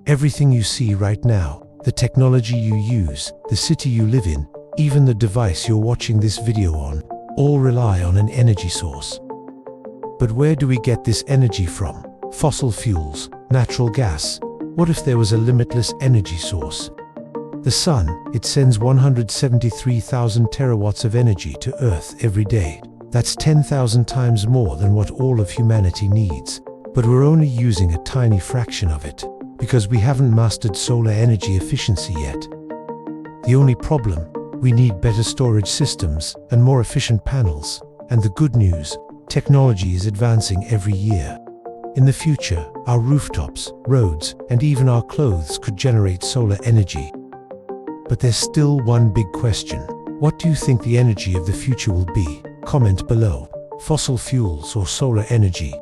Everything you see right now, the technology you use, the city you live in, even the device you're watching this video on, all rely on an energy source. But where do we get this energy from? Fossil fuels, natural gas. What if there was a limitless energy source? The sun, it sends 173,000 terawatts of energy to Earth every day. That's 10,000 times more than what all of humanity needs. But we're only using a tiny fraction of it, because we haven't mastered solar energy efficiency yet. The only problem, we need better storage systems and more efficient panels. And the good news, technology is advancing every year. In the future, our rooftops, roads, and even our clothes could generate solar energy. But there's still one big question. What do you think the energy of the future will be? Comment below. Fossil fuels or solar energy?